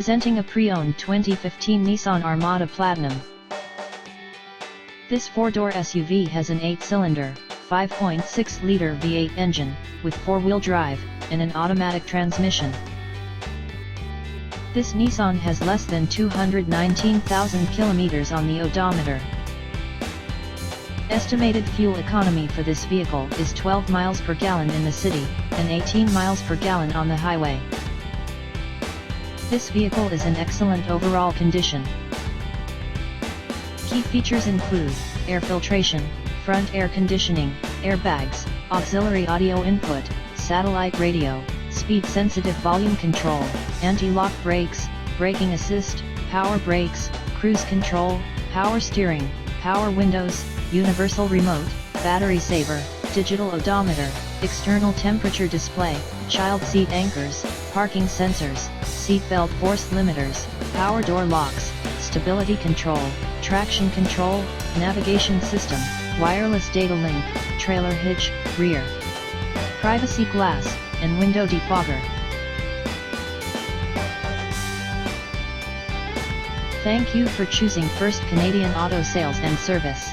Presenting a pre-owned 2015 Nissan Armada Platinum. This 4-door SUV has an 8-cylinder, 5.6-liter V8 engine, with 4-wheel drive, and an automatic transmission. This Nissan has less than 219,000 kilometers on the odometer. Estimated fuel economy for this vehicle is 12 miles per gallon in the city, and 18 miles per gallon on the highway. This vehicle is in excellent overall condition. Key features include air filtration, front air conditioning, airbags, auxiliary audio input, satellite radio, speed-sensitive volume control, anti-lock brakes, braking assist, power brakes, cruise control, power steering, power windows, universal remote, battery saver, digital odometer, external temperature display, child seat anchors, parking sensors, seatbelt force limiters, power door locks, stability control, traction control, navigation system, wireless data link, trailer hitch, rear privacy glass, and window defogger. Thank you for choosing First Canadian Auto Sales and Service.